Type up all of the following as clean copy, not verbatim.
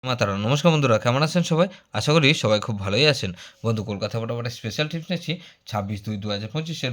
মাতারা নমস্কার বন্ধুরা, কেমন আছেন সবাই? আশা করি সবাই খুব ভালোই আছেন। বন্ধু, কলকাতা ফটাফটের স্পেশাল টিপস নিচ্ছি 26/2/2025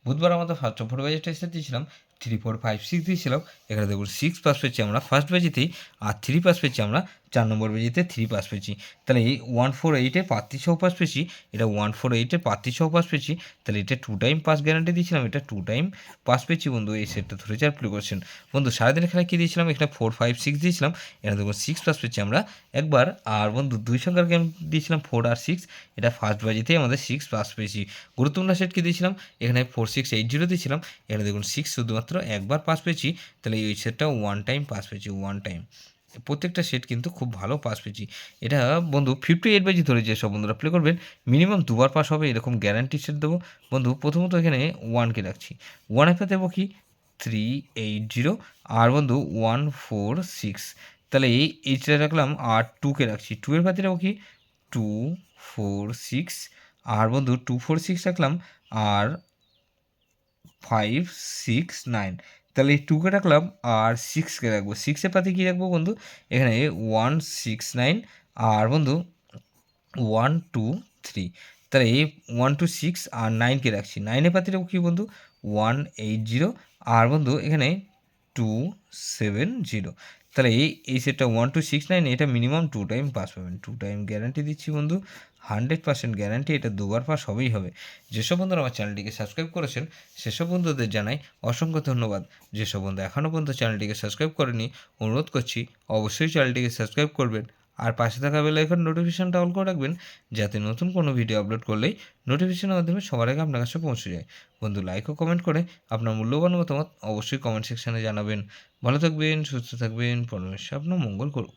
বুধবার আমাদের ফার্স্ট অফ ফুড বাজেটটা এসে দিয়েছিলাম 3, 4, 5, 6 দিয়েছিলাম। এখানে দেখুন 6 পাস পেয়েছি আমরা ফার্স্ট বাজিতেই, আর 3 পাস পেয়েছি আমরা 4 নম্বর বাজিতে 3 পাস পেয়েছি। তাহলে এই 148-এ প্রার্থীসহ পাস পেয়েছি, এটা 148-এ প্রার্থীসহ পাস পেয়েছি। তাহলে এটা 2 টাইম পাস গ্যারান্টি দিয়েছিলাম, এটা 2 টাইম পাস পেয়েছি বন্ধু। এই সেটটা ধরেছে আর প্লে করছেন বন্ধু। সারাদিন এখানে কী দিয়েছিলাম? এখানে 4, 5, 6 দিয়েছিলাম। এখানে দেখুন 6 পাস পেয়েছি আমরা একবার। আর বন্ধু 2 সংখ্যার গেম দিয়েছিলাম 4 আর 6, এটা ফার্স্ট বাজিতেই আমাদের 6 পাস পেয়েছি। গুরুত্বপূর্ণ সেট কি দিয়েছিলাম? এখানে 4680 দিয়েছিলাম, এখানে দেখুন 6 শুধুমাত্র একবার পাস পেয়েছি। তাহলে এই সেটটা 1 টাইম পাস পেয়েছি, 1 টাইম। প্রত্যেকটা সেট কিন্তু খুব ভালো পাস পেয়েছি। এটা বন্ধু 58 বাজি ধরে যেসব বন্ধুরা প্লে করবেন মিনিমাম দুবার পাস হবে, এরকম গ্যারান্টি সেট দেবো বন্ধু। প্রথমত এখানে 1কে রাখছি, 1 এর দেবো কি 380, আর বন্ধু 146। তাহলে এইটা রাখলাম, আর 2কে রাখছি, 2 এর পাতে রাখবো কি 246, আর বন্ধু 246 রাখলাম, আর 569। তাহলে এই 2কে রাখলাম আর 6কে রাখবো, 6 এর পাতে কী রাখবো বন্ধু? এখানে 169, আর বন্ধু 123। তাহলে এই 126 আর 9কে রাখছি, 9-এর পাতে রাখবো কি বন্ধু? 180, আর বন্ধু এখানে 270। তাহলে এই সেটটা 1269, এটা মিনিমাম 2 টাইম পাস পাবেন, 2 টাইম গ্যারান্টি দিচ্ছি বন্ধু, 100% গ্যারান্টি। এটা দুবার পাস হবেই হবে। যেসব বন্ধুরা আমার চ্যানেলটিকে সাবস্ক্রাইব করেছেন সেসব বন্ধুদের জানাই অসংখ্য ধন্যবাদ। যেসব বন্ধু এখনও পর্যন্ত চ্যানেলটিকে সাবস্ক্রাইব করেনি, অনুরোধ করছি অবশ্যই চ্যানেলটিকে সাবস্ক্রাইব করবেন, আর পাশে থাকা বেল আইকন নোটিফিকেশনটা অন করে রাখবেন, যাতে নতুন কোনো ভিডিও আপলোড করলেই নোটিফিকেশনের মাধ্যমে সবার আগে আপনার কাছে পৌঁছে যায়। বন্ধু, লাইক ও কমেন্ট করে আপনার মূল্যবান মতামত অবশ্যই কমেন্ট সেকশানে জানাবেন। ভালো থাকবেন, সুস্থ থাকবেন, পরমেশ্বর আপনার মঙ্গল করুক।